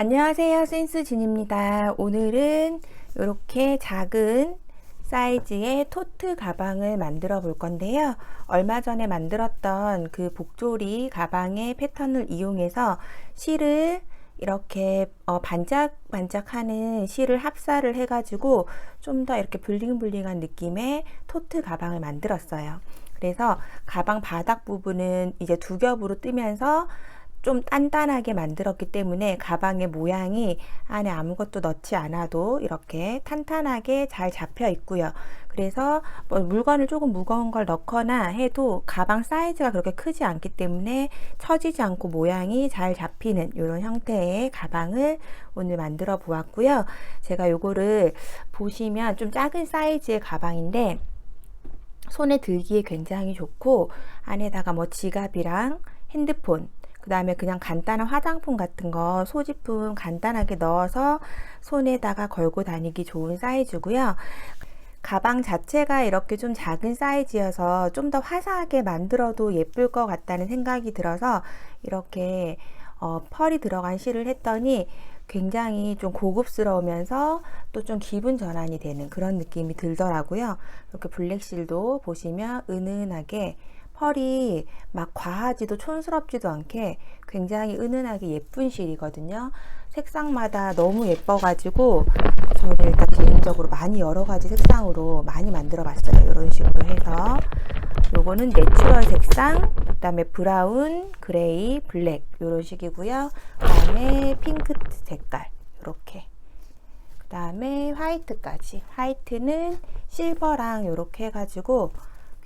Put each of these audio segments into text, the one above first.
안녕하세요, 센스진입니다. 오늘은 이렇게 작은 사이즈의 토트 가방을 만들어 볼 건데요. 얼마 전에 만들었던 그 복조리 가방의 패턴을 이용해서 실을 이렇게 반짝반짝하는 실을 합사를 해가지고 좀 더 이렇게 블링블링한 느낌의 토트 가방을 만들었어요. 그래서 가방 바닥 부분은 이제 두 겹으로 뜨면서 좀 단단하게 만들었기 때문에 가방의 모양이 안에 아무것도 넣지 않아도 이렇게 탄탄하게 잘 잡혀 있고요. 그래서 뭐 물건을 조금 무거운 걸 넣거나 해도 가방 사이즈가 그렇게 크지 않기 때문에 처지지 않고 모양이 잘 잡히는 이런 형태의 가방을 오늘 만들어 보았고요. 제가 요거를 보시면 좀 작은 사이즈의 가방인데 손에 들기에 굉장히 좋고, 안에다가 뭐 지갑이랑 핸드폰, 그 다음에 그냥 간단한 화장품 같은 거 소지품 간단하게 넣어서 손에다가 걸고 다니기 좋은 사이즈고요. 가방 자체가 이렇게 좀 작은 사이즈여서 좀 더 화사하게 만들어도 예쁠 것 같다는 생각이 들어서 이렇게 펄이 들어간 실을 했더니 굉장히 좀 고급스러우면서 또 좀 기분 전환이 되는 그런 느낌이 들더라고요. 이렇게 블랙실도 보시면 은은하게 펄이 막 과하지도 촌스럽지도 않게 굉장히 은은하게 예쁜 실이거든요. 색상마다 너무 예뻐가지고 저는 일단 개인적으로 많이 여러가지 색상으로 많이 만들어 봤어요. 이런 식으로 해서 요거는 내추럴 색상, 그 다음에 브라운, 그레이, 블랙 이런 식이고요. 그 다음에 핑크 색깔 이렇게, 그 다음에 화이트까지. 화이트는 실버랑 이렇게 해가지고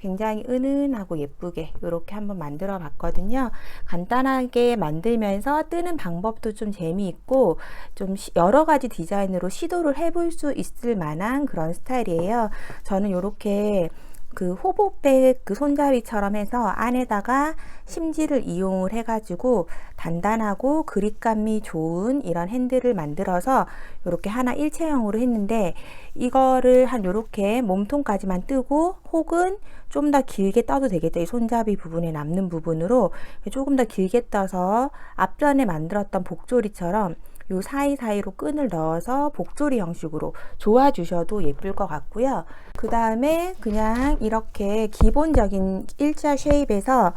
굉장히 은은하고 예쁘게 이렇게 한번 만들어 봤거든요. 간단하게 만들면서 뜨는 방법도 좀 재미있고 좀 여러 가지 디자인으로 시도를 해볼 수 있을 만한 그런 스타일이에요. 저는 이렇게 그 호보백 그 손잡이처럼 해서 안에다가 심지를 이용을 해가지고 단단하고 그립감이 좋은 이런 핸들을 만들어서 이렇게 하나 일체형으로 했는데, 이거를 한 요렇게 몸통까지만 뜨고 혹은 좀 더 길게 떠도 되겠다. 이 손잡이 부분에 남는 부분으로 조금 더 길게 떠서 앞전에 만들었던 복조리처럼 요 사이사이로 끈을 넣어서 복조리 형식으로 조아 주셔도 예쁠 것 같고요. 그 다음에 그냥 이렇게 기본적인 일자 쉐입에서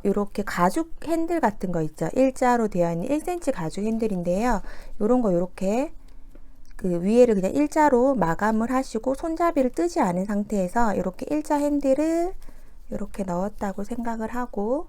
이렇게 가죽 핸들 같은 거 있죠. 일자로 되어 있는 1cm 가죽 핸들인데요. 요런 거 요렇게 그 위에를 그냥 일자로 마감을 하시고 손잡이를 뜨지 않은 상태에서 이렇게 일자 핸들을 이렇게 넣었다고 생각을 하고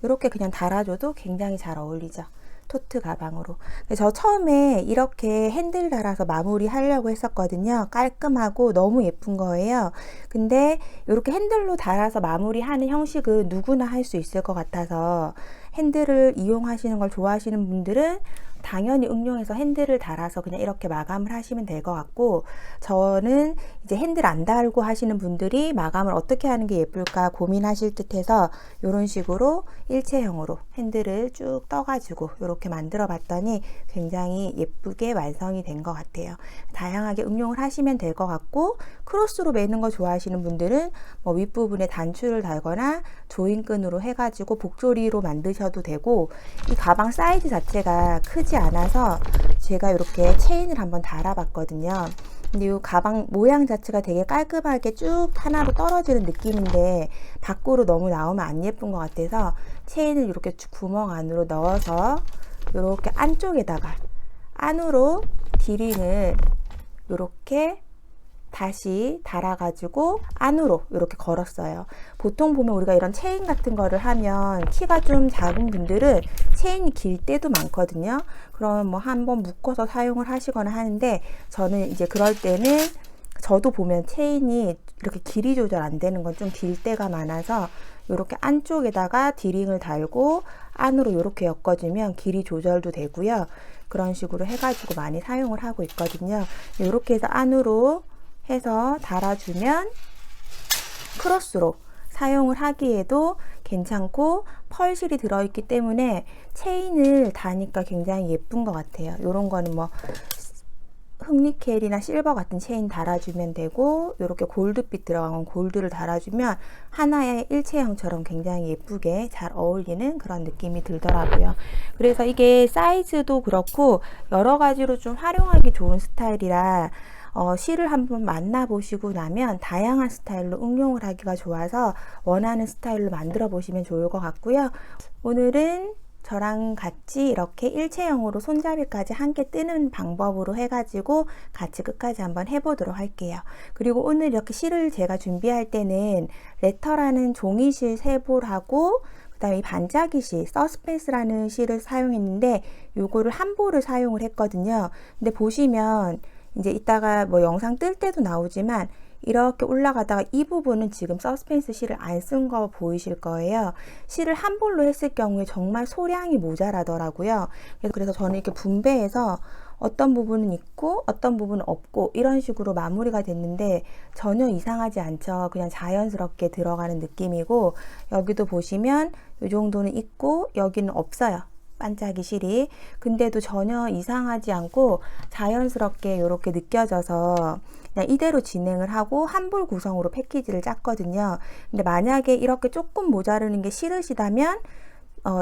이렇게 그냥 달아줘도 굉장히 잘 어울리죠. 토트 가방으로. 저 처음에 이렇게 핸들 달아서 마무리 하려고 했었거든요. 깔끔하고 너무 예쁜 거예요. 근데 이렇게 핸들로 달아서 마무리하는 형식은 누구나 할 수 있을 것 같아서 핸들을 이용하시는 걸 좋아하시는 분들은 당연히 응용해서 핸들을 달아서 그냥 이렇게 마감을 하시면 될 것 같고, 저는 이제 핸들 안 달고 하시는 분들이 마감을 어떻게 하는 게 예쁠까 고민하실 듯 해서 이런 식으로 일체형으로 핸들을 쭉 떠가지고 이렇게 만들어 봤더니 굉장히 예쁘게 완성이 된 것 같아요. 다양하게 응용을 하시면 될 것 같고, 크로스로 매는 거 좋아하시는 분들은 뭐 윗부분에 단추를 달거나 조인끈으로 해가지고 복조리로 만드셔도 되고, 이 가방 사이즈 자체가 크지 않아서 제가 이렇게 체인을 한번 달아봤거든요. 근데 이 가방 모양 자체가 되게 깔끔하게 쭉 하나로 떨어지는 느낌인데 밖으로 너무 나오면 안 예쁜 것 같아서 체인을 이렇게 구멍 안으로 넣어서 이렇게 안쪽에다가 안으로 디링을 이렇게 다시 달아가지고 안으로 이렇게 걸었어요. 보통 보면 우리가 이런 체인 같은 거를 하면 키가 좀 작은 분들은 체인이 길 때도 많거든요. 그럼 뭐 한번 묶어서 사용을 하시거나 하는데, 저는 이제 그럴 때는 저도 보면 체인이 이렇게 길이 조절 안 되는 건 좀 길 때가 많아서 이렇게 안쪽에다가 디링을 달고 안으로 이렇게 엮어주면 길이 조절도 되고요. 그런 식으로 해가지고 많이 사용을 하고 있거든요. 이렇게 해서 안으로 해서 달아주면 크로스로 사용을 하기에도 괜찮고 펄실이 들어있기 때문에 체인을 다니까 굉장히 예쁜 것 같아요. 이런 거는 뭐 흑니켈이나 실버 같은 체인 달아주면 되고, 이렇게 골드빛 들어간 골드를 달아주면 하나의 일체형처럼 굉장히 예쁘게 잘 어울리는 그런 느낌이 들더라고요. 그래서 이게 사이즈도 그렇고 여러 가지로 좀 활용하기 좋은 스타일이라 실을 한번 만나보시고 나면 다양한 스타일로 응용을 하기가 좋아서 원하는 스타일로 만들어 보시면 좋을 것 같고요. 오늘은 저랑 같이 이렇게 일체형으로 손잡이까지 함께 뜨는 방법으로 해가지고 같이 끝까지 한번 해보도록 할게요. 그리고 오늘 이렇게 실을 제가 준비할 때는 레터라는 종이실 3볼하고 그 다음에 이 반짝이 실, 서스펜스라는 실을 사용했는데 요거를 한 볼을 사용을 했거든요. 근데 보시면 이제 이따가 뭐 영상 뜰 때도 나오지만 이렇게 올라가다가 이 부분은 지금 서스펜스 실을 안 쓴 거 보이실 거예요. 실을 한 볼로 했을 경우에 정말 소량이 모자라더라고요. 그래서 저는 이렇게 분배해서 어떤 부분은 있고 어떤 부분은 없고 이런 식으로 마무리가 됐는데 전혀 이상하지 않죠. 그냥 자연스럽게 들어가는 느낌이고, 여기도 보시면 이 정도는 있고 여기는 없어요. 반짝이 실이. 근데도 전혀 이상하지 않고 자연스럽게 이렇게 느껴져서 그냥 이대로 진행을 하고 한 볼 구성으로 패키지를 짰거든요. 근데 만약에 이렇게 조금 모자르는 게 싫으시다면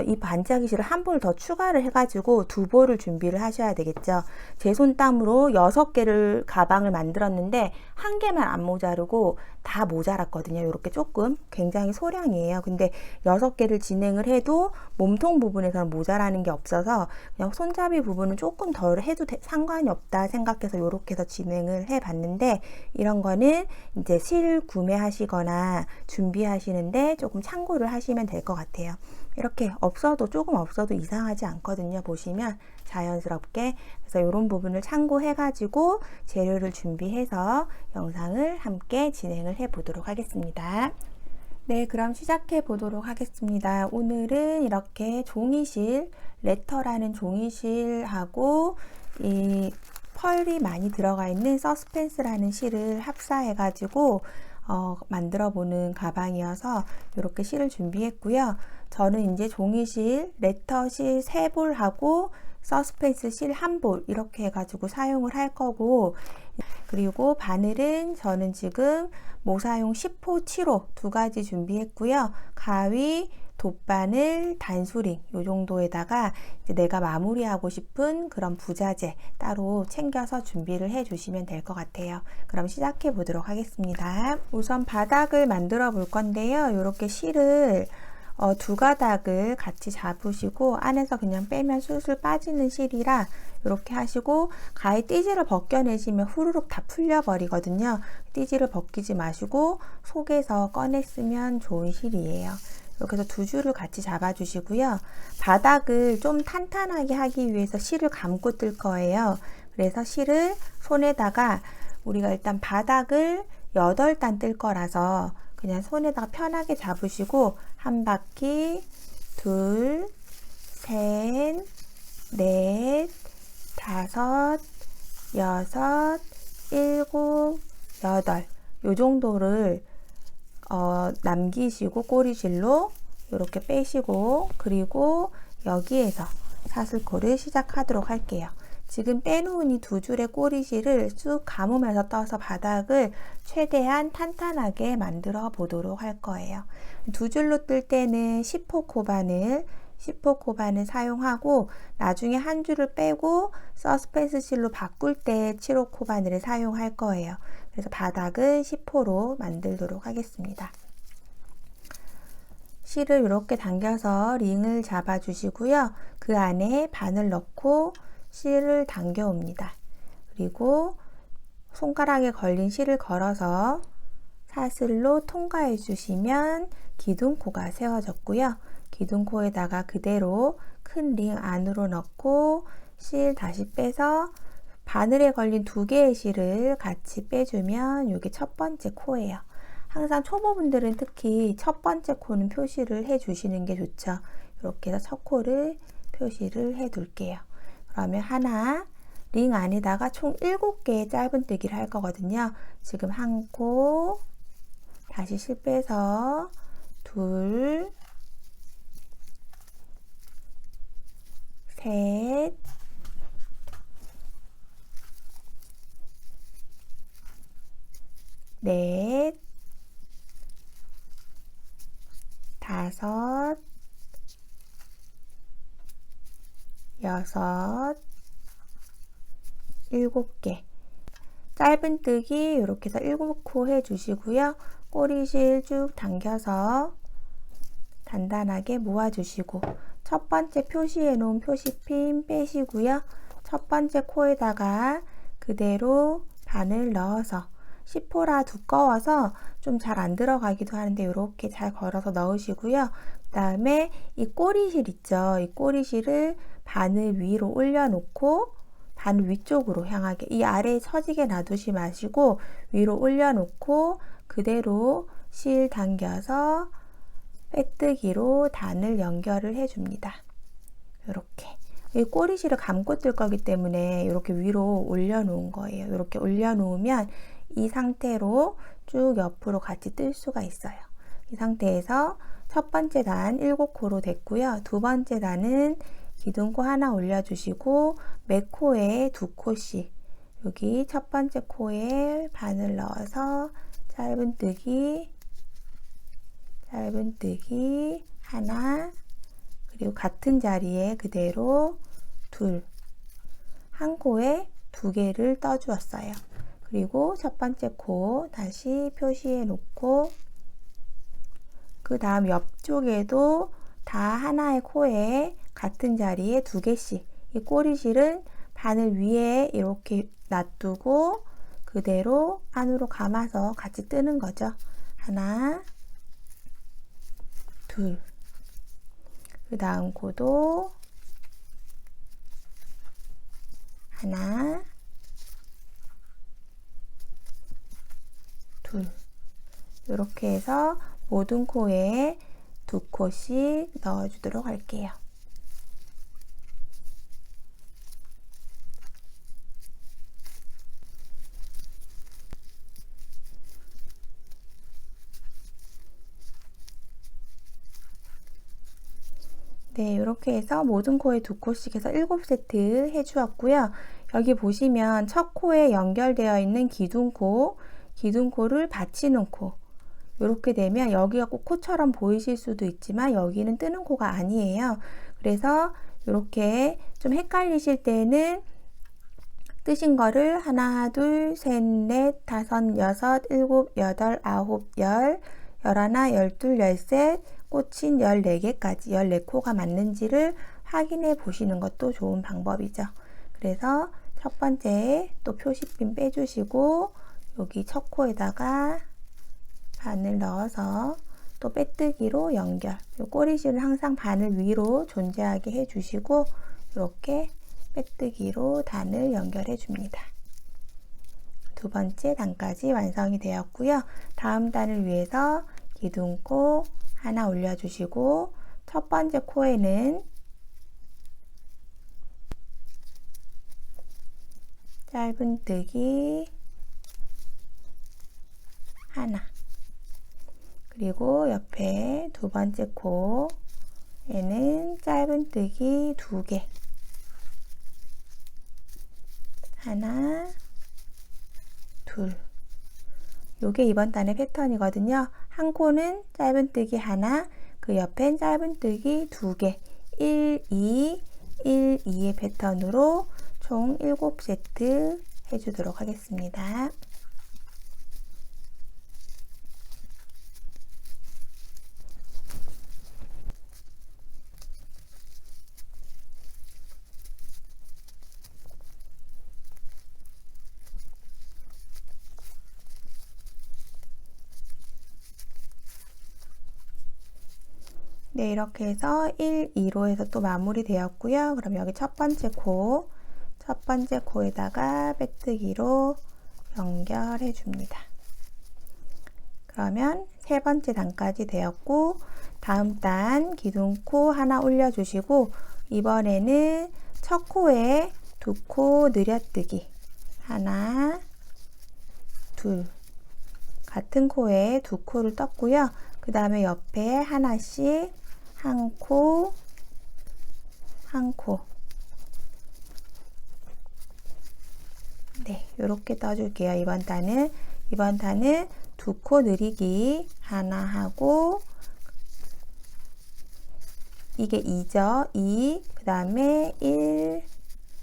이 반짝이 실을 한 볼 더 추가를 해가지고 2볼을 준비를 하셔야 되겠죠. 제 손땀으로 6개를 가방을 만들었는데 1개만 안 모자르고 다 모자랐거든요. 이렇게 조금 굉장히 소량이에요. 근데 6개를 진행을 해도 몸통 부분에서는 모자라는 게 없어서 그냥 손잡이 부분은 조금 덜 해도 상관이 없다 생각해서 이렇게 해서 진행을 해 봤는데, 이런 거는 이제 실 구매하시거나 준비하시는데 조금 참고를 하시면 될 것 같아요. 이렇게 조금 없어도 이상하지 않거든요. 보시면 자연스럽게. 그래서 이런 부분을 참고해 가지고 재료를 준비해서 영상을 함께 진행을 해 보도록 하겠습니다. 네, 그럼 시작해 보도록 하겠습니다. 오늘은 이렇게 종이실, 레터라는 종이실하고 이 펄이 많이 들어가 있는 서스펜스라는 실을 합사해 가지고 만들어 보는 가방이어서 이렇게 실을 준비했고요. 저는 이제 종이실, 레터실 3볼하고 서스펜스 실 1볼 이렇게 해가지고 사용을 할 거고, 그리고 바늘은 저는 지금 모사용 10호, 7호 2가지 준비했고요. 가위, 돗바늘, 단수링 이 정도에다가 이제 내가 마무리하고 싶은 그런 부자재 따로 챙겨서 준비를 해 주시면 될 것 같아요. 그럼 시작해 보도록 하겠습니다. 우선 바닥을 만들어 볼 건데요. 이렇게 실을 2가닥을 같이 잡으시고 안에서 그냥 빼면 술술 빠지는 실이라 이렇게 하시고, 가위 띠지를 벗겨내시면 후루룩 다 풀려 버리거든요. 띠지를 벗기지 마시고 속에서 꺼냈으면 좋은 실이에요. 이렇게 해서 2줄을 같이 잡아 주시고요. 바닥을 좀 탄탄하게 하기 위해서 실을 감고 뜰 거예요. 그래서 실을 손에다가, 우리가 일단 바닥을 8단 뜰 거라서 그냥 손에다가 편하게 잡으시고 한 바퀴, 2, 3, 4, 5, 6, 7, 8 요 정도를 남기시고 꼬리실로 이렇게 빼시고, 그리고 여기에서 사슬코를 시작하도록 할게요. 지금 빼놓은 이 2줄의 꼬리실을 쑥 감으면서 떠서 바닥을 최대한 탄탄하게 만들어 보도록 할 거예요. 2줄로 뜰 때는 10호 코바늘 사용하고, 나중에 한 줄을 빼고 서스펜스 실로 바꿀 때 7호 코바늘을 사용할 거예요. 그래서 바닥은 10호로 만들도록 하겠습니다. 실을 이렇게 당겨서 링을 잡아 주시고요. 그 안에 바늘 넣고 실을 당겨 옵니다. 그리고 손가락에 걸린 실을 걸어서 사슬로 통과해 주시면 기둥코가 세워졌고요. 기둥코에다가 그대로 큰 링 안으로 넣고 실 다시 빼서 바늘에 걸린 2개의 실을 같이 빼주면 이게 첫 번째 코예요. 항상 초보분들은 특히 첫 번째 코는 표시를 해 주시는 게 좋죠. 이렇게 해서 첫 코를 표시를 해 둘게요. 그러면 하나, 링 안에다가 총 7개의 짧은뜨기를 할 거거든요. 지금 한 코, 다시 실 빼서 둘, 셋, 넷, 다섯, 여섯, 일곱 개. 짧은뜨기 이렇게 해서 7코 해주시고요. 꼬리실 쭉 당겨서 단단하게 모아주시고, 첫 번째 표시해 놓은 표시핀 빼시고요. 첫 번째 코에다가 그대로 바늘 넣어서, 10호라 두꺼워서 좀 잘 안 들어가기도 하는데 이렇게 잘 걸어서 넣으시고요. 그 다음에 이 꼬리실 있죠. 이 꼬리실을 바늘 위로 올려놓고 바늘 위쪽으로 향하게, 이 아래에 처지게 놔두지 마시고 위로 올려놓고 그대로 실 당겨서 빼뜨기로 단을 연결을 해줍니다. 이렇게. 이 꼬리실을 감고 뜰 거기 때문에 이렇게 위로 올려놓은 거예요. 이렇게 올려놓으면 이 상태로 쭉 옆으로 같이 뜰 수가 있어요. 이 상태에서 첫 번째 단 7코로 됐고요. 두 번째 단은 기둥코 하나 올려주시고 매 코에 2코씩, 여기 첫 번째 코에 바늘 넣어서 짧은뜨기 하나, 그리고 같은 자리에 그대로 둘, 한 코에 2개를 떠 주었어요. 그리고 첫 번째 코 다시 표시해 놓고, 그 다음 옆쪽에도 다 하나의 코에 같은 자리에 2개씩, 이 꼬리실은 바늘 위에 이렇게 놔두고 그대로 안으로 감아서 같이 뜨는 거죠. 하나, 둘. 그 다음 코도 하나, 둘. 이렇게 해서 모든 코에 2코씩 넣어주도록 할게요. 네, 이렇게 해서 모든 코에 2코씩 해서 7세트 해주었고요. 여기 보시면 첫 코에 연결되어 있는 기둥코를 받치는 코, 이렇게 되면 여기가 꼭 코처럼 보이실 수도 있지만 여기는 뜨는 코가 아니에요. 그래서 이렇게 좀 헷갈리실 때는 뜨신 거를 하나, 둘, 셋, 넷, 다섯, 여섯, 일곱, 여덟, 아홉, 열, 열하나, 열둘, 열셋, 꽂힌 14개까지 14코가 맞는지를 확인해 보시는 것도 좋은 방법이죠. 그래서 첫 번째 또 표시핀 빼주시고 여기 첫 코에다가 바늘 넣어서 또 빼뜨기로 연결, 꼬리실을 항상 바늘 위로 존재하게 해주시고 이렇게 빼뜨기로 단을 연결해 줍니다. 두 번째 단까지 완성이 되었고요. 다음 단을 위해서 기둥코 하나 올려주시고 첫 번째 코에는 짧은뜨기 하나, 그리고 옆에 두 번째 코에는 짧은뜨기 2개, 하나, 둘. 요게 이번 단의 패턴이거든요. 한 코는 짧은뜨기 하나, 그 옆엔 짧은뜨기 2개, 1, 2, 1, 2의 패턴으로 총 7세트 해주도록 하겠습니다. 네, 이렇게 해서 1, 2로 해서 또 마무리 되었고요. 그럼 여기 첫 번째 코에다가 빼뜨기로 연결해 줍니다. 그러면 세 번째 단까지 되었고, 다음 단 기둥코 하나 올려주시고 이번에는 첫 코에 2코 늘여뜨기 하나, 둘, 같은 코에 2코를 떴고요. 그 다음에 옆에 하나씩 한 코, 한 코. 네, 이렇게 떠줄게요. 이번 단은 두 코 늘리기 하나 하고, 이게 2죠. 2, 그 다음에 1,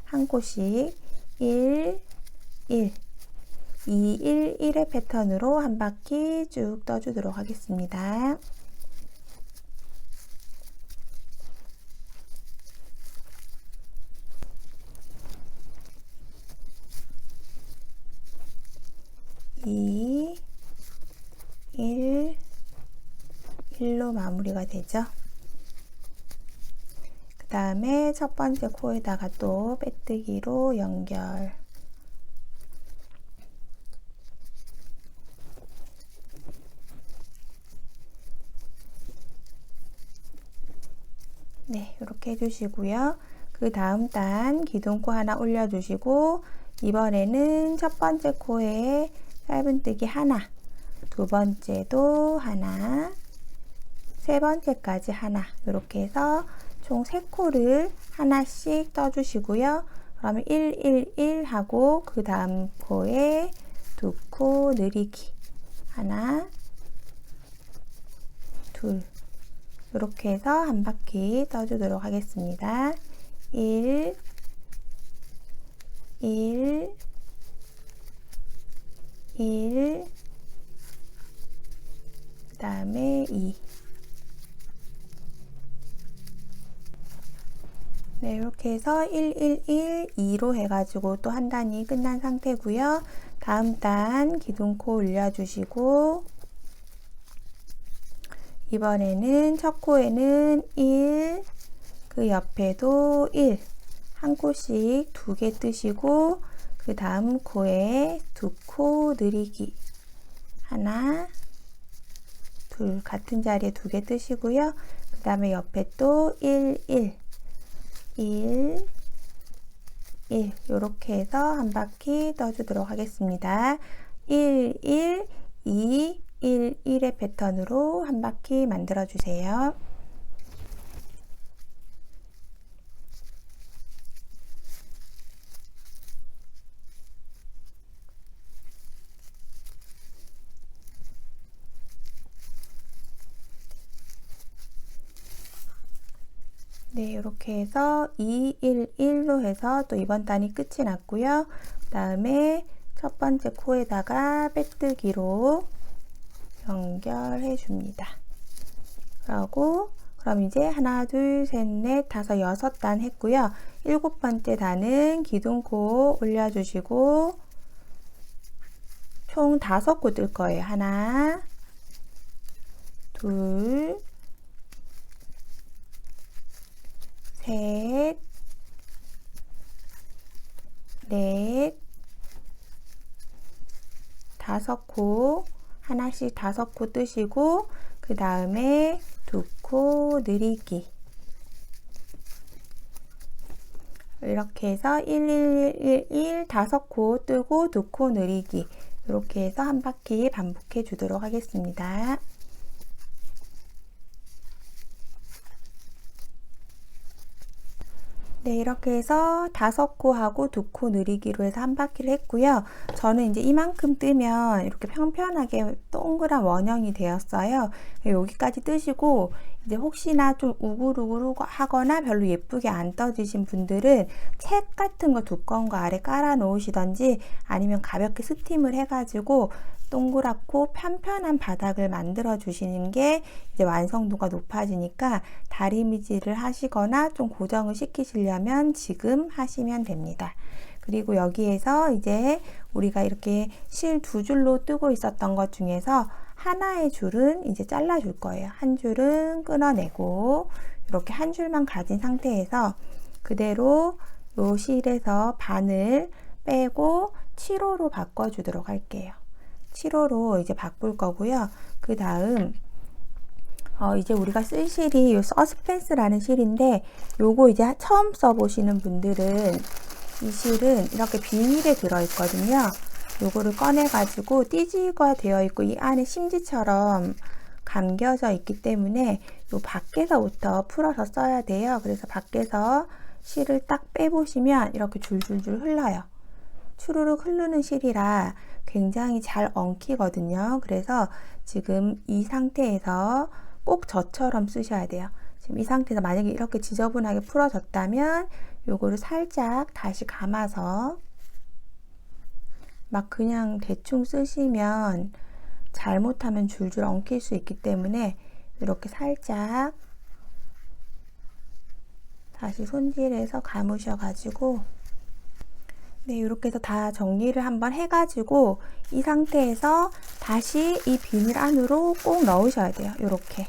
한 코씩 1, 1, 2, 1, 1의 패턴으로 한 바퀴 쭉 떠주도록 하겠습니다. 이 1, 1로 마무리가 되죠. 그 다음에 첫 번째 코에다가 또 빼뜨기로 연결. 네, 이렇게 해주시고요. 그 다음 단 기둥코 하나 올려주시고, 이번에는 첫 번째 코에 짧은뜨기 하나, 두 번째도 하나, 세 번째까지 하나, 이렇게 해서 총 3코를 하나씩 떠주시고요. 그러면 1, 1, 1 하고 그 다음 코에 2코 늘리기 하나, 둘, 이렇게 해서 한 바퀴 떠주도록 하겠습니다. 1, 1, 1, 그 다음에 2. 네, 이렇게 해서 1, 1, 1, 2로 해가지고 또 한 단이 끝난 상태고요. 다음 단 기둥코 올려주시고, 이번에는 첫 코에는 1, 그 옆에도 1, 한 코씩 2개 뜨시고, 그 다음 코에 2코 늘리기 하나, 둘, 같은 자리에 2개 뜨시고요. 그 다음에 옆에 또 1, 1, 1, 1 이렇게 해서 한 바퀴 떠주도록 하겠습니다. 1, 1, 2, 1, 1의 패턴으로 한 바퀴 만들어 주세요. 네, 이렇게 해서 2, 1, 1로 해서 또 이번 단이 끝이 났고요. 그 다음에 첫 번째 코에다가 빼뜨기로 연결해 줍니다. 그러고 그럼 이제 하나, 둘, 셋, 넷, 다섯, 6단 했고요. 7번째 단은 기둥코 올려주시고 총 5코 뜰 거예요. 하나, 둘, 셋, 넷, 5코, 하나씩 5코 뜨시고, 그 다음에 2코 늘리기. 이렇게 해서 1, 1, 1, 1, 5코 뜨고 2코 늘리기. 이렇게 해서 한 바퀴 반복해 주도록 하겠습니다. 네, 이렇게 해서 5코 하고 2코 늘리기로 해서 한 바퀴를 했고요. 저는 이제 이만큼 뜨면 이렇게 평평하게 동그란 원형이 되었어요. 여기까지 뜨시고 이제 혹시나 좀 우글우글 하거나 별로 예쁘게 안 떠지신 분들은 책 같은 거 두꺼운 거 아래 깔아 놓으시던지 아니면 가볍게 스팀을 해가지고 동그랗고 편편한 바닥을 만들어 주시는 게 이제 완성도가 높아지니까 다리미질을 하시거나 좀 고정을 시키시려면 지금 하시면 됩니다. 그리고 여기에서 이제 우리가 이렇게 실 2줄로 뜨고 있었던 것 중에서 하나의 줄은 이제 잘라 줄 거예요. 한 줄은 끊어내고 이렇게 한 줄만 가진 상태에서 그대로 요 실에서 반을 빼고 7호로 바꿔 주도록 할게요. 7호로 이제 바꿀 거고요. 그 다음 이제 우리가 쓸 실이 요 서스펜스라는 실인데 요거 이제 처음 써보시는 분들은 이 실은 이렇게 비닐에 들어있거든요. 요거를 꺼내 가지고 띠지가 되어 있고 이 안에 심지처럼 감겨져 있기 때문에 요 밖에서부터 풀어서 써야 돼요. 그래서 밖에서 실을 딱 빼보시면 이렇게 줄줄줄 흘러요. 추르륵 흐르는 실이라 굉장히 잘 엉키거든요. 그래서 지금 이 상태에서 꼭 저처럼 쓰셔야 돼요. 지금 이 상태에서 만약에 이렇게 지저분하게 풀어졌다면 요거를 살짝 다시 감아서, 막 그냥 대충 쓰시면 잘못하면 줄줄 엉킬 수 있기 때문에 이렇게 살짝 다시 손질해서 감으셔가지고, 네, 이렇게 해서 다 정리를 한번 해가지고 이 상태에서 다시 이 비닐 안으로 꼭 넣으셔야 돼요. 이렇게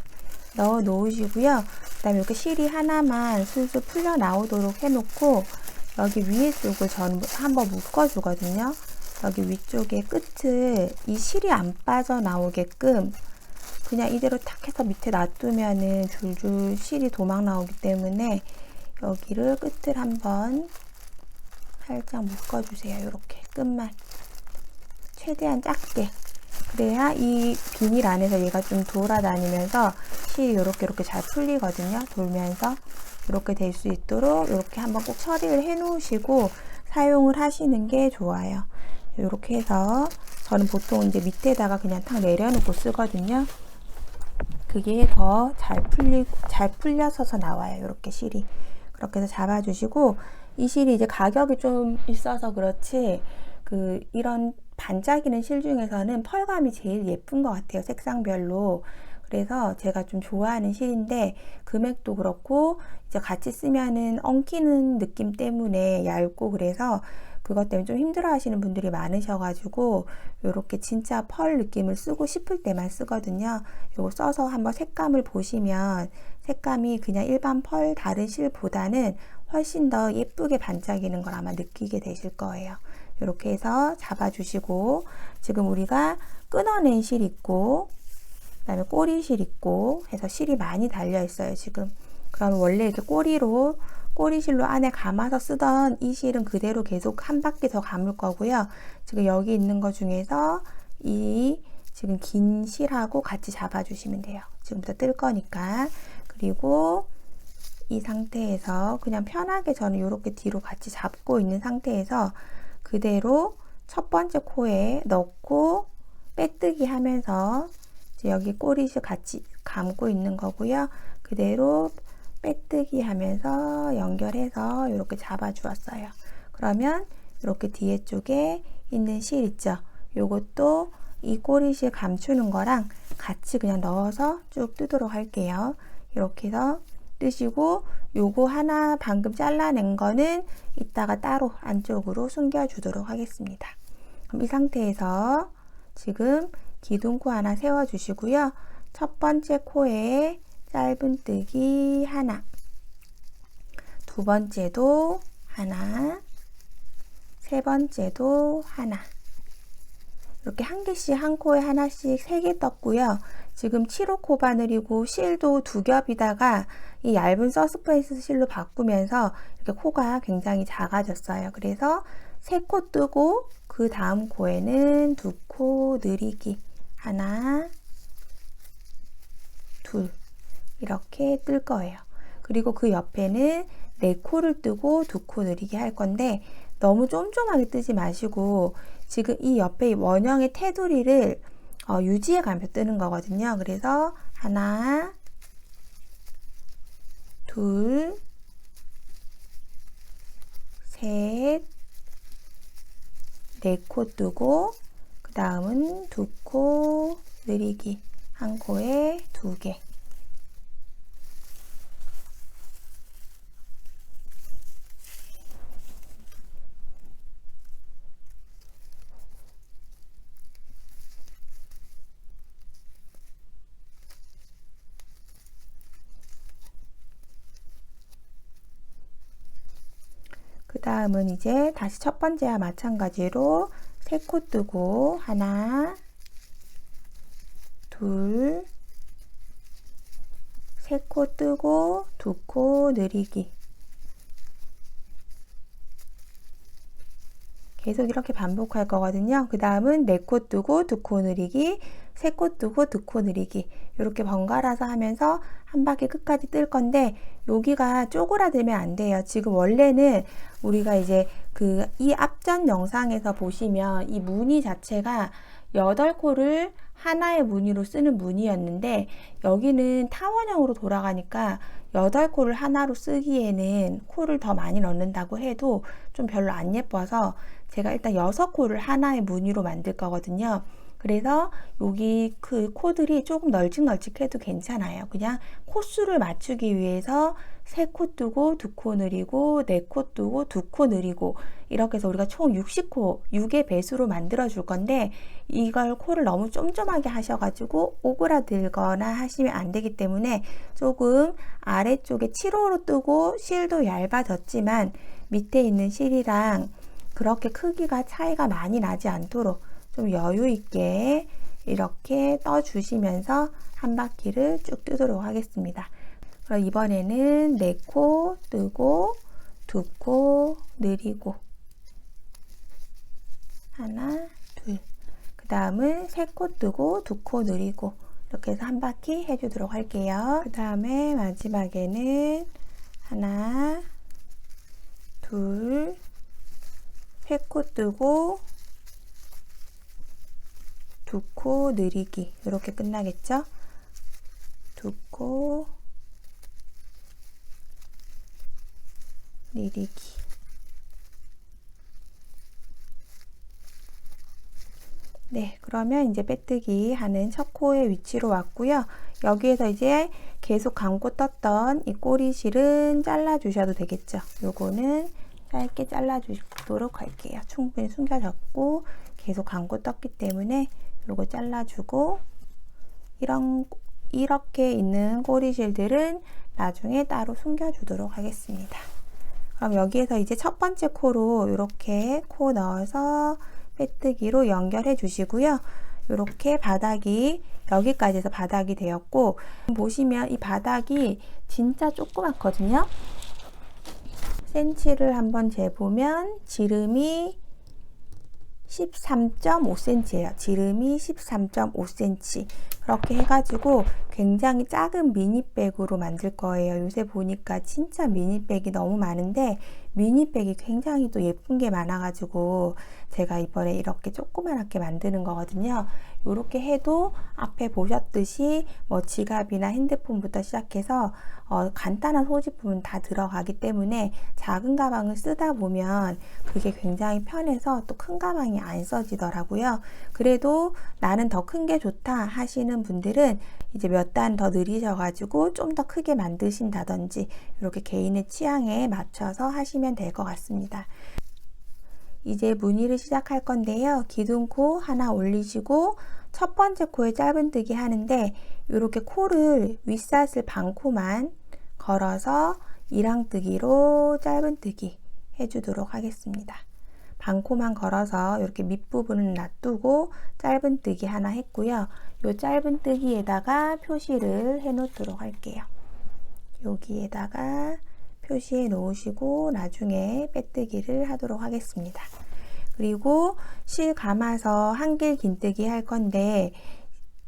넣어 놓으시고요. 그 다음에 이렇게 실이 하나만 술술 풀려 나오도록 해놓고, 여기 위에 쪽을 저는 한번 묶어 주거든요. 여기 위쪽에 끝을 이 실이 안 빠져나오게끔 그냥 이대로 탁 해서 밑에 놔두면은 줄줄 실이 도망 나오기 때문에 여기를 끝을 한번 살짝 묶어주세요. 이렇게 끝만 최대한 작게, 그래야 이 비닐 안에서 얘가 좀 돌아다니면서 실이 이렇게 잘 풀리거든요. 돌면서 이렇게 될 수 있도록 이렇게 한번 꼭 처리를 해 놓으시고 사용을 하시는 게 좋아요. 이렇게 해서 저는 보통 이제 밑에다가 그냥 탁 내려놓고 쓰거든요. 그게 더 잘 풀려서서 나와요. 이렇게 실이. 그렇게 해서 잡아주시고, 이 실이 이제 가격이 좀 있어서 그렇지, 이런 반짝이는 실 중에서는 펄감이 제일 예쁜 것 같아요. 색상별로. 그래서 제가 좀 좋아하는 실인데, 금액도 그렇고 이제 같이 쓰면은 엉키는 느낌 때문에 얇고, 그래서 그것 때문에 좀 힘들어 하시는 분들이 많으셔가지고 이렇게 진짜 펄 느낌을 쓰고 싶을 때만 쓰거든요. 요거 써서 한번 색감을 보시면 색감이 그냥 일반 펄 다른 실보다는 훨씬 더 예쁘게 반짝이는 걸 아마 느끼게 되실 거예요. 이렇게 해서 잡아주시고, 지금 우리가 끊어낸 실 있고 그 다음에 꼬리실 있고 해서 실이 많이 달려 있어요. 지금 그러면 원래 이렇게 꼬리실로 안에 감아서 쓰던 이 실은 그대로 계속 한 바퀴 더 감을 거고요. 지금 여기 있는 것 중에서 이 지금 긴 실하고 같이 잡아주시면 돼요. 지금부터 뜰 거니까. 그리고 이 상태에서 그냥 편하게 저는 이렇게 뒤로 같이 잡고 있는 상태에서 그대로 첫 번째 코에 넣고 빼뜨기 하면서 이제 여기 꼬리실 같이 감고 있는 거고요. 그대로 빼뜨기 하면서 연결해서 이렇게 잡아 주었어요. 그러면 이렇게 뒤에 쪽에 있는 실 있죠? 요것도 이 꼬리실 감추는 거랑 같이 그냥 넣어서 쭉 뜨도록 할게요. 이렇게 해서 뜨시고, 요거 하나 방금 잘라낸 거는 이따가 따로 안쪽으로 숨겨 주도록 하겠습니다. 그럼 이 상태에서 지금 기둥코 하나 세워 주시고요. 첫 번째 코에 짧은뜨기 하나, 두 번째도 하나, 세 번째도 하나, 이렇게 한 개씩 한 코에 하나씩 3개 떴고요. 지금 7호 코 바늘이고 실도 2겹이다가 이 얇은 서스페이스 실로 바꾸면서 이렇게 코가 굉장히 작아졌어요. 그래서 3코 뜨고 그 다음 코에는 2코 느리기 하나, 둘, 이렇게 뜰 거예요. 그리고 그 옆에는 4코를 뜨고 2코 느리게 할 건데, 너무 쫌쫌하게 뜨지 마시고 지금 이 옆에 원형의 테두리를 유지해 가면서 뜨는 거거든요. 그래서 하나, 둘, 셋, 4코 뜨고 그 다음은 2코 느리기, 한 코에 2개. 그 다음은 이제 다시 첫 번째와 마찬가지로 3코 뜨고 하나, 둘, 3코 뜨고 2코 느리기. 계속 이렇게 반복할 거거든요. 그 다음은 4코 뜨고 2코 늘리기, 3코 뜨고 2코 늘리기, 이렇게 번갈아서 하면서 한 바퀴 끝까지 뜰 건데, 여기가 쪼그라들면 안 돼요. 지금 원래는 우리가 이제 이 앞전 영상에서 보시면 이 무늬 자체가 8코를 하나의 무늬로 쓰는 무늬였는데, 여기는 타원형으로 돌아가니까 8코를 하나로 쓰기에는 코를 더 많이 넣는다고 해도 좀 별로 안 예뻐서 제가 일단 6코를 하나의 무늬로 만들 거거든요. 그래서 여기 그 코들이 조금 널찍널찍해도 괜찮아요. 그냥 코수를 맞추기 위해서 3코 뜨고 2코 느리고 4코 뜨고 2코 느리고 이렇게 해서 우리가 총 60코, 6의 배수로 만들어 줄 건데, 이걸 코를 너무 쫌쫌하게 하셔가지고 오그라들거나 하시면 안 되기 때문에 조금 아래쪽에 7호로 뜨고 실도 얇아졌지만 밑에 있는 실이랑 그렇게 크기가 차이가 많이 나지 않도록 좀 여유 있게 이렇게 떠주시면서 한 바퀴를 쭉 뜨도록 하겠습니다. 그럼 이번에는 4코 뜨고 2코 느리고 하나, 둘. 그 다음은 3코 뜨고 2코 느리고 이렇게 해서 한 바퀴 해주도록 할게요. 그 다음에 마지막에는 하나, 둘, 3코 뜨고 2코 느리기, 이렇게 끝나겠죠? 2코 느리기. 네, 그러면 이제 빼뜨기 하는 첫 코의 위치로 왔고요. 여기에서 이제 계속 감고 떴던 이 꼬리실은 잘라 주셔도 되겠죠. 요거는 짧게 잘라 주도록 할게요. 충분히 숨겨졌고 계속 감고 떴기 때문에 요거 잘라주고, 이렇게 있는 꼬리실들은 나중에 따로 숨겨주도록 하겠습니다. 그럼 여기에서 이제 첫 번째 코로 이렇게 코 넣어서 빼뜨기로 연결해 주시고요. 이렇게 바닥이 여기까지 해서 바닥이 되었고, 보시면 이 바닥이 진짜 조그맣거든요. 센치를 한번 재보면 지름이 13.5cm예요. 지름이 13.5cm. 그렇게 해가지고 굉장히 작은 미니백으로 만들 거예요. 요새 보니까 진짜 미니백이 너무 많은데 미니백이 굉장히 또 예쁜 게 많아가지고 제가 이번에 이렇게 조그맣게 만드는 거거든요. 이렇게 해도 앞에 보셨듯이 뭐 지갑이나 핸드폰부터 시작해서 간단한 소지품은 다 들어가기 때문에 작은 가방을 쓰다 보면 그게 굉장히 편해서 또 큰 가방이 안 써지더라고요. 그래도 나는 더 큰 게 좋다 하시는 분들은 이제 몇 단 더 늘리셔가지고 좀 더 크게 만드신다든지 이렇게 개인의 취향에 맞춰서 하시면 될 것 같습니다. 이제 무늬를 시작할 건데요. 기둥코 하나 올리시고 첫 번째 코에 짧은뜨기 하는데 이렇게 코를 윗사슬 반코만 걸어서 이랑뜨기로 짧은뜨기 해주도록 하겠습니다. 반코만 걸어서 이렇게 밑부분을 놔두고 짧은뜨기 하나 했고요. 이 짧은뜨기에다가 표시를 해 놓도록 할게요. 여기에다가 표시해 놓으시고 나중에 빼뜨기를 하도록 하겠습니다. 그리고 실 감아서 한길 긴뜨기 할 건데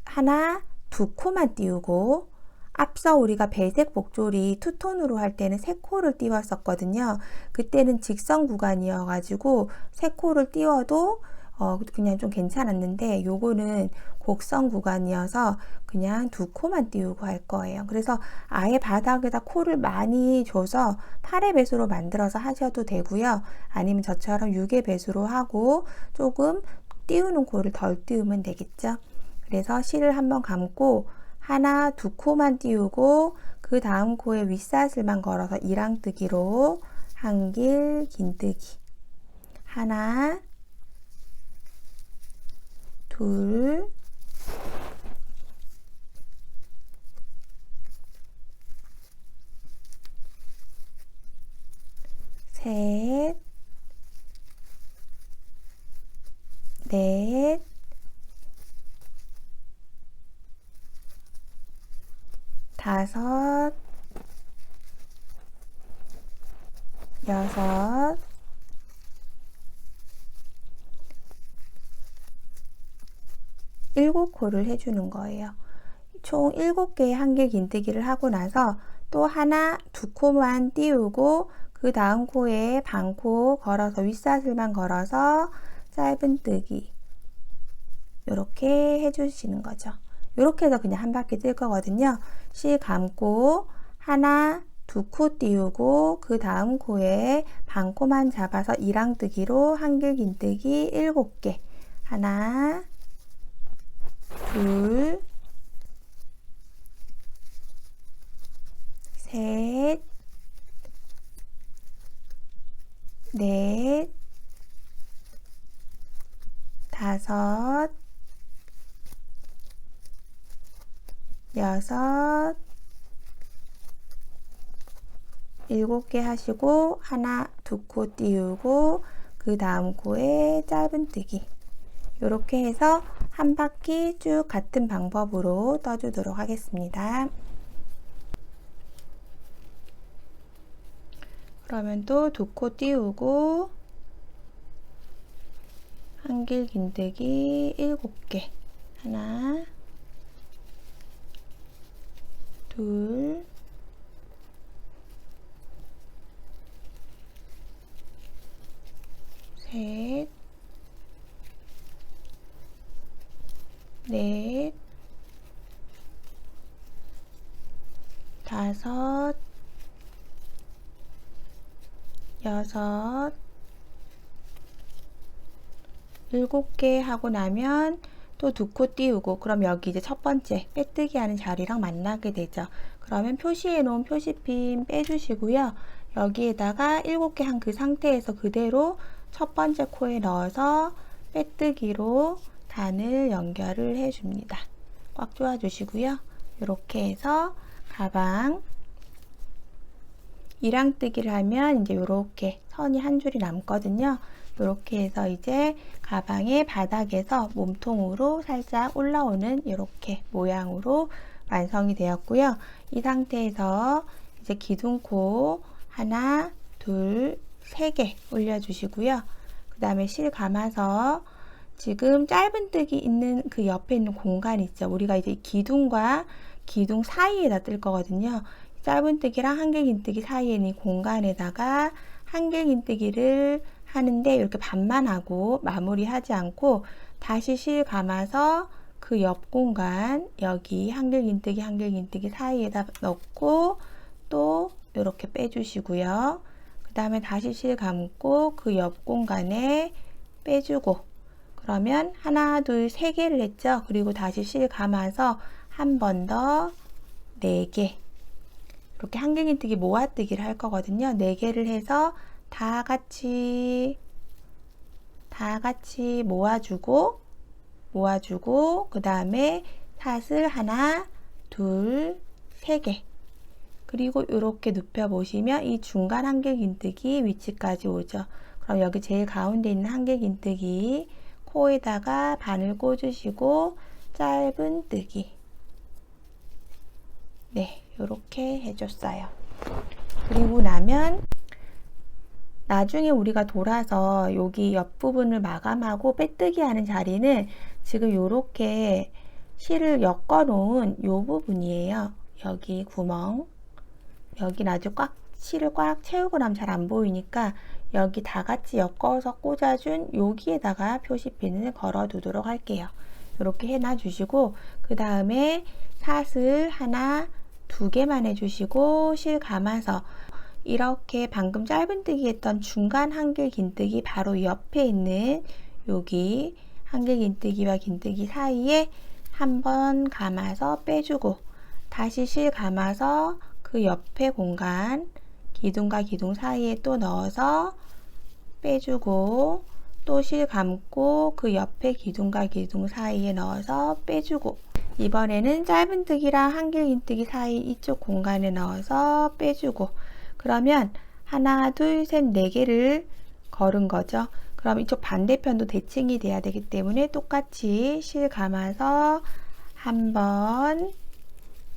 하나, 2코만 띄우고, 앞서 우리가 배색 복조리 투톤으로 할 때는 3코를 띄웠었거든요. 그때는 직선 구간이어가지고 3코를 띄워도 그냥 좀 괜찮았는데 요거는 곡선 구간이어서 그냥 2코만 띄우고 할 거예요. 그래서 아예 바닥에다 코를 많이 줘서 8의 배수로 만들어서 하셔도 되고요. 아니면 저처럼 6의 배수로 하고 조금 띄우는 코를 덜 띄우면 되겠죠. 그래서 실을 한번 감고 하나, 2코만 띄우고 그 다음 코에 윗사슬만 걸어서 이랑뜨기로 한길 긴뜨기 하나, 둘, 셋, 넷, 다섯, 여섯, 7코를 해주는 거예요. 총 7개의 한길긴뜨기를 하고 나서 또 하나, 2코만 띄우고 그 다음 코에 반코 걸어서 윗사슬만 걸어서 짧은뜨기 이렇게 해주시는 거죠. 이렇게 해서 그냥 한 바퀴 뜰 거거든요. 실 감고 하나, 2코 띄우고 그 다음 코에 반코만 잡아서 이랑뜨기로 한길긴뜨기 7개. 하나, 둘, 셋, 넷, 다섯, 여섯, 7개 하시고 하나, 2코 띄우고 그 다음 코에 짧은뜨기 이렇게 해서 한 바퀴 쭉 같은 방법으로 떠주도록 하겠습니다. 그러면 또 2코 띄우고 한길긴뜨기 7개 하나, 둘, 셋, 넷, 다섯, 여섯, 7개 하고 나면 또 2코 띄우고 그럼 여기 이제 첫 번째 빼뜨기 하는 자리랑 만나게 되죠. 그러면 표시해 놓은 표시핀 빼주시고요. 여기에다가 7개 한 그 상태에서 그대로 첫 번째 코에 넣어서 빼뜨기로 단을 연결을 해줍니다. 꽉 조아주시고요. 이렇게 해서 가방 이랑뜨기를 하면 이제 이렇게 선이 한 줄이 남거든요. 이렇게 해서 이제 가방의 바닥에서 몸통으로 살짝 올라오는 이렇게 모양으로 완성이 되었고요. 이 상태에서 이제 기둥코 하나, 둘, 3개 올려주시고요. 그 다음에 실 감아서 지금 짧은뜨기 있는 그 옆에 있는 공간 있죠. 우리가 이제 기둥과 기둥 사이에다 뜰 거거든요. 짧은뜨기랑 한길긴뜨기 사이에 있는 공간에다가 한길긴뜨기를 하는데 이렇게 반만 하고 마무리하지 않고 다시 실 감아서 그 옆 공간 여기 한길긴뜨기 사이에다 넣고 또 이렇게 빼주시고요. 그 다음에 다시 실 감고 그 옆 공간에 빼주고 그러면 하나, 둘, 3개를 했죠. 그리고 다시 실 감아서 한 번 더 4개 이렇게 한길긴뜨기 모아뜨기를 할 거거든요. 4개를 해서 다 같이 모아주고 그 다음에 사슬 하나, 둘, 3개 그리고 이렇게 눕혀 보시면 이 중간 한길긴뜨기 위치까지 오죠. 그럼 여기 제일 가운데 있는 한길긴뜨기 코에다가 바늘 꽂으시고 짧은뜨기 네, 이렇게 해줬어요. 그리고 나면 나중에 우리가 돌아서 여기 옆부분을 마감하고 빼뜨기 하는 자리는 지금 이렇게 실을 엮어 놓은 이 부분이에요. 여기 구멍 여기 나중에 실을 꽉 채우고 나면 잘 안 보이니까 여기 다 같이 엮어서 꽂아준 여기에다가 표시핀을 걸어 두도록 할게요. 이렇게 해놔 주시고 그 다음에 사슬 하나 2개만 해주시고 실 감아서 이렇게 방금 짧은뜨기 했던 중간 한길긴뜨기 바로 옆에 있는 여기 한길긴뜨기와 긴뜨기 사이에 한번 감아서 빼주고 다시 실 감아서 그 옆에 공간 기둥과 기둥 사이에 또 넣어서 빼주고 또 실 감고 그 옆에 기둥과 기둥 사이에 넣어서 빼주고 이번에는 짧은뜨기랑 한길긴뜨기 사이 이쪽 공간에 넣어서 빼주고 그러면 하나, 둘, 셋, 4개를 걸은 거죠. 그럼 이쪽 반대편도 대칭이 돼야 되기 때문에 똑같이 실 감아서 한 번,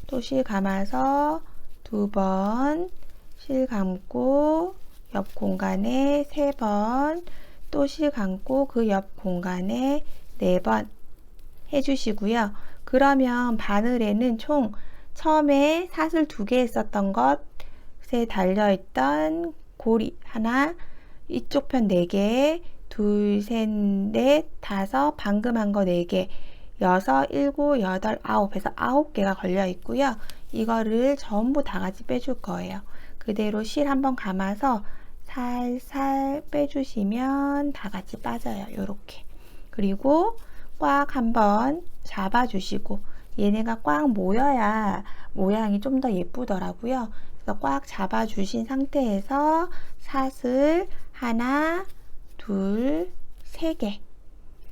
또 실 감아서 2번, 실 감고 옆 공간에 3번, 또 실 감고 그 옆 공간에 4번 해주시고요. 그러면 바늘에는 총 처음에 사슬 2개 했었던 것에 달려있던 고리 하나, 이쪽 편 4개, 둘, 셋, 넷, 다섯, 방금 한 거 4개, 6, 7, 8, 9 해서 9개가 걸려 있고요. 이거를 전부 다 같이 빼줄 거예요. 그대로 실 한번 감아서 살살 빼주시면 다 같이 빠져요. 요렇게. 그리고 꽉 한번 잡아주시고, 얘네가 꽉 모여야 모양이 좀 더 예쁘더라고요. 그래서 꽉 잡아주신 상태에서 사슬 하나, 둘, 3개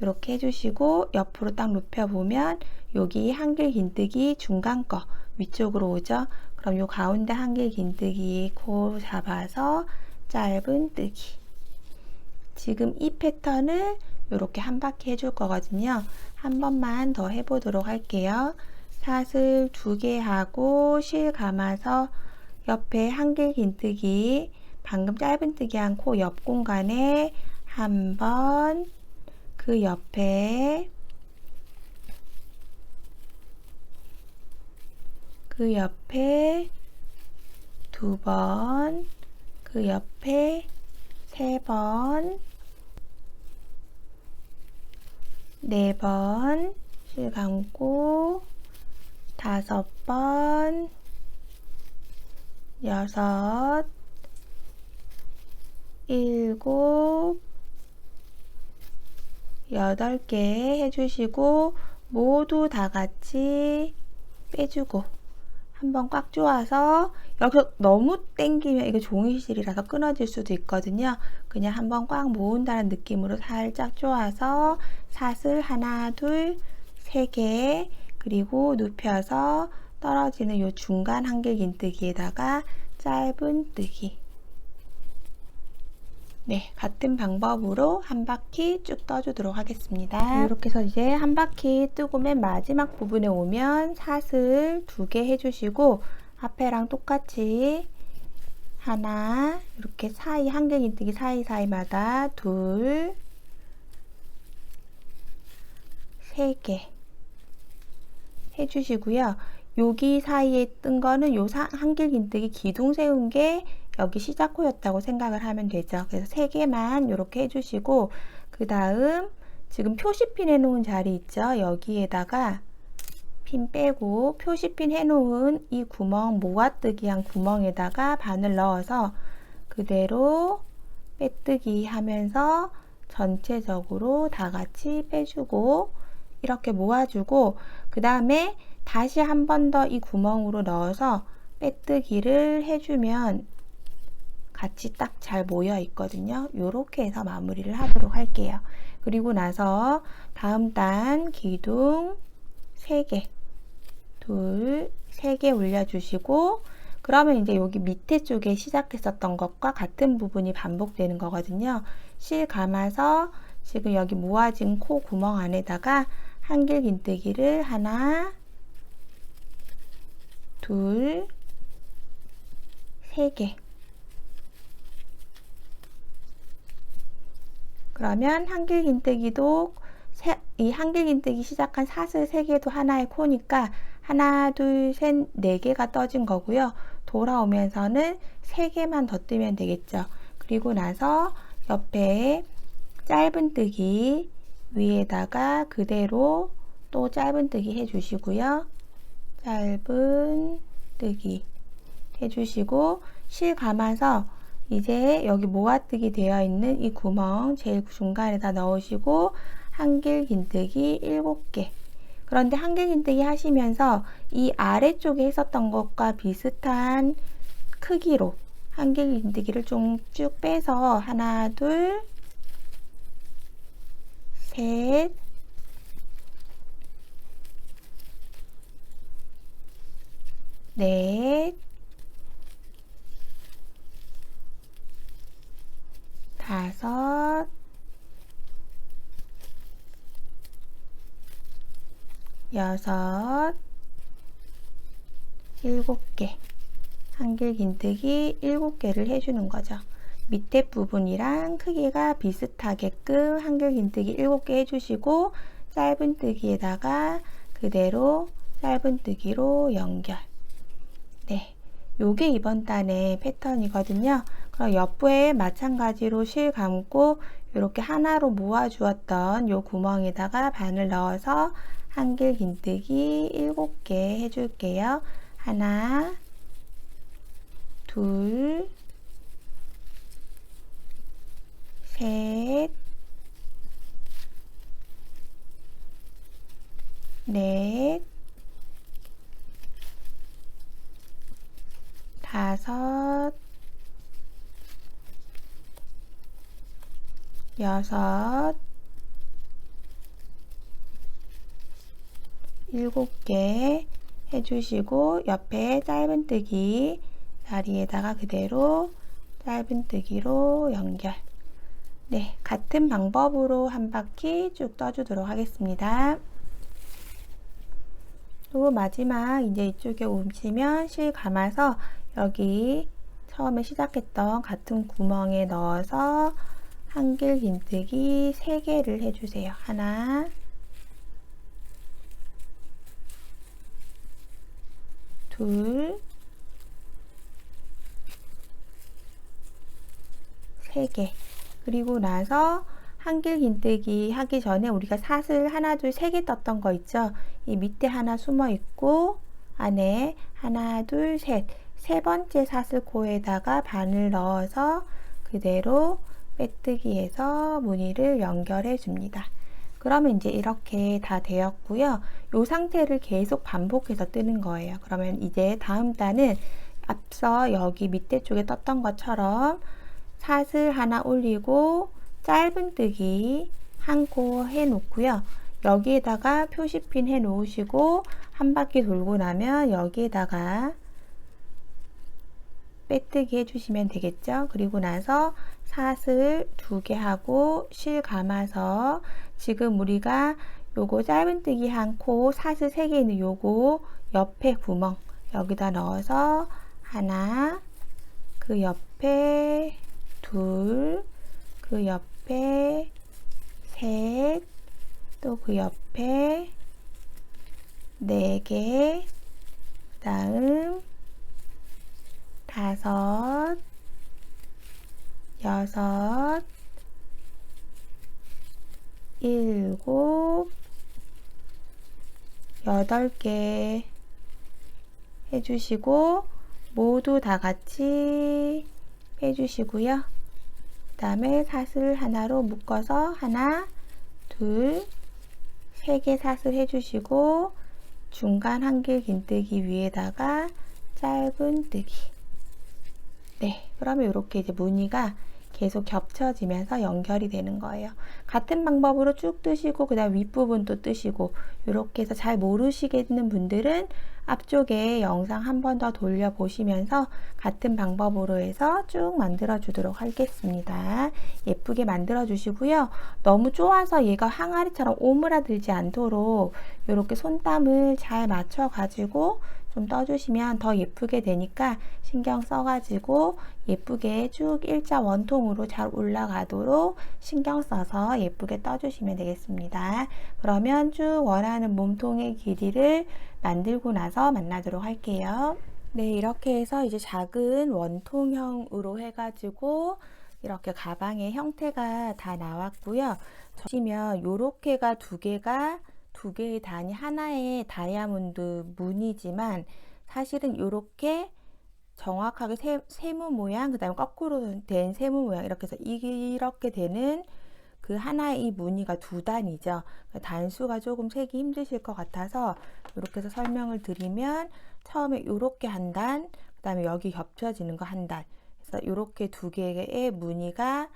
이렇게 해주시고, 옆으로 딱 눕혀보면 여기 한길 긴뜨기 중간 거 위쪽으로 오죠. 그럼 요 가운데 한길 긴뜨기 코 잡아서 짧은 뜨기. 지금 이 패턴을 이렇게 한 바퀴 해줄 거거든요. 한 번만 더 해보도록 할게요. 사슬 2개 하고 실 감아서 옆에 한길 긴뜨기, 방금 짧은뜨기 한 코 옆 공간에 한 번, 그 옆에 두 번, 그 옆에 3번, 4번 실 감고 5번, 6, 7, 8개 해주시고, 모두 다 같이 빼주고 한번 꽉 조아서, 여기서 너무 당기면 이거 종이실이라서 끊어질 수도 있거든요. 그냥 한번 꽉 모은다는 느낌으로 살짝 조아서 사슬 하나, 둘, 3개, 그리고 눕혀서 떨어지는 요 중간 한길 긴뜨기에다가 짧은 뜨기. 네, 같은 방법으로 한 바퀴 쭉 떠주도록 하겠습니다. 이렇게 해서 이제 한 바퀴 뜨고 맨 마지막 부분에 오면 사슬 2개 해주시고, 앞에랑 똑같이 하나, 이렇게 사이 한길 긴뜨기 사이사이마다 둘, 3개 해주시고요. 여기 사이에 뜬 거는 요 한길 긴뜨기 기둥 세운 게 여기 시작코였다고 생각을 하면 되죠. 그래서 3개만 이렇게 해주시고, 그 다음 지금 표시핀 해놓은 자리 있죠. 여기에다가 핀 빼고 표시핀 해놓은 이 구멍, 모아뜨기 한 구멍에다가 바늘 넣어서 그대로 빼뜨기 하면서 전체적으로 다 같이 빼주고, 이렇게 모아주고, 그 다음에 다시 한 번 더 이 구멍으로 넣어서 빼뜨기를 해주면 같이 딱 잘 모여 있거든요. 이렇게 해서 마무리를 하도록 할게요. 그리고 나서 다음 단 기둥 3개, 3개 올려주시고, 그러면 이제 여기 밑에 쪽에 시작했었던 것과 같은 부분이 반복되는 거거든요. 실 감아서 지금 여기 모아진 코 구멍 안에다가 한길 긴뜨기를 하나, 둘, 3개. 그러면 한길 긴뜨기도 이 한길 긴뜨기 시작한 사슬 3개도 하나의 코니까 하나, 둘, 셋, 4개가 떠진 거고요. 돌아오면서는 3개만 더 뜨면 되겠죠. 그리고 나서 옆에 짧은뜨기 위에다가 그대로 또 짧은뜨기 해주시고요. 짧은뜨기 해주시고, 실 감아서 이제 여기 모아뜨기 되어 있는 이 구멍 제일 중간에다 넣으시고 한길 긴뜨기 7개. 그런데 한길 긴뜨기 하시면서 이 아래쪽에 했었던 것과 비슷한 크기로 한길 긴뜨기를 좀 쭉 빼서 하나, 둘, 셋, 넷, 다섯, 여섯, 7개. 한길 긴뜨기 7개를 해주는 거죠. 밑에 부분이랑 크기가 비슷하게끔 한길 긴뜨기 7개 해주시고, 짧은뜨기에다가 그대로 짧은뜨기로 연결. 네, 요게 이번 단의 패턴이거든요. 그럼 옆부에 마찬가지로 실 감고 이렇게 하나로 모아 주었던 요 구멍에다가 바늘 넣어서 한길 긴뜨기 7개 해줄게요. 하나, 둘, 셋, 넷, 다섯, 여섯, 7개 해주시고 옆에 짧은뜨기 다리에다가 그대로 짧은뜨기로 연결. 네, 같은 방법으로 한 바퀴 쭉 떠주도록 하겠습니다. 또 마지막 이제 이쪽에 오시면 실 감아서 여기 처음에 시작했던 같은 구멍에 넣어서 한길 긴뜨기 3개를 해주세요. 하나, 둘, 3개. 그리고 나서 한길 긴뜨기 하기 전에 우리가 사슬 하나, 둘, 3개 떴던 거 있죠? 이 밑에 하나 숨어 있고 안에 하나, 둘, 셋. 세 번째 사슬코에다가 바늘 넣어서 그대로 빼뜨기해서 무늬를 연결해 줍니다. 그러면 이제 이렇게 다 되었고요. 이 상태를 계속 반복해서 뜨는 거예요. 그러면 이제 다음 단은 앞서 여기 밑에 쪽에 떴던 것처럼 사슬 하나 올리고 짧은뜨기 한 코 해 놓고요. 여기에다가 표시핀 해 놓으시고 한 바퀴 돌고 나면 여기에다가 빼뜨기 해주시면 되겠죠. 그리고 나서 사슬 2개 하고 실 감아서 지금 우리가 요거 짧은뜨기 한 코 사슬 3개 있는 요거 옆에 구멍 여기다 넣어서 하나, 그 옆에 둘, 그 옆에 셋, 또 그 옆에 4개, 그 다음 5, 6, 7, 8개 해주시고 모두 다 같이 해주시고요. 그 다음에 사슬 하나로 묶어서 하나, 둘, 3개 사슬 해주시고 중간 한길 긴뜨기 위에다가 짧은뜨기. 네, 그러면 이렇게 이제 무늬가 계속 겹쳐지면서 연결이 되는 거예요. 같은 방법으로 쭉 뜨시고 그 다음 윗부분도 뜨시고 이렇게 해서 잘 모르시겠는 분들은 앞쪽에 영상 한 번 더 돌려보시면서 같은 방법으로 해서 쭉 만들어 주도록 하겠습니다. 예쁘게 만들어 주시고요. 너무 쪼아서 얘가 항아리처럼 오므라들지 않도록 이렇게 손땀을 잘 맞춰 가지고 좀 떠주시면 더 예쁘게 되니까 신경 써가지고 예쁘게 쭉 일자 원통으로 잘 올라가도록 신경 써서 예쁘게 떠주시면 되겠습니다. 그러면 쭉 원하는 몸통의 길이를 만들고 나서 만나도록 할게요. 네, 이렇게 해서 이제 작은 원통형으로 해가지고 이렇게 가방의 형태가 다 나왔고요. 보시면 요렇게가 두 개의 단이 하나의 다이아몬드 무늬지만 사실은 이렇게 정확하게 세모 모양, 그 다음에 거꾸로 된 세모 모양 이렇게 해서 이렇게 되는 그 하나의 이 무늬가 2단이죠. 단수가 조금 세기 힘드실 것 같아서 이렇게 해서 설명을 드리면 처음에 이렇게 한 단, 그 다음에 여기 겹쳐지는 거 한 단. 그래서 이렇게 2개의 무늬가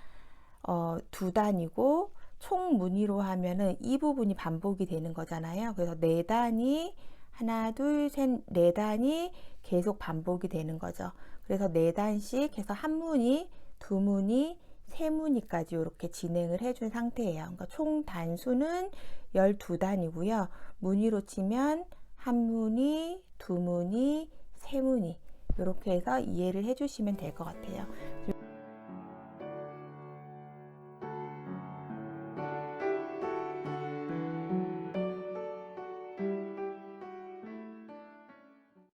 2단이고 총 무늬로 하면은 이 부분이 반복이 되는 거잖아요. 그래서 4단이 하나, 둘, 셋, 4단이 계속 반복이 되는 거죠. 그래서 4단씩 해서 한 무늬, 2무늬, 3무늬까지 이렇게 진행을 해준 상태예요. 그러니까 총 단수는 12단이고요. 무늬로 치면 한 무늬, 2무늬, 3무늬 이렇게 해서 이해를 해주시면 될 것 같아요.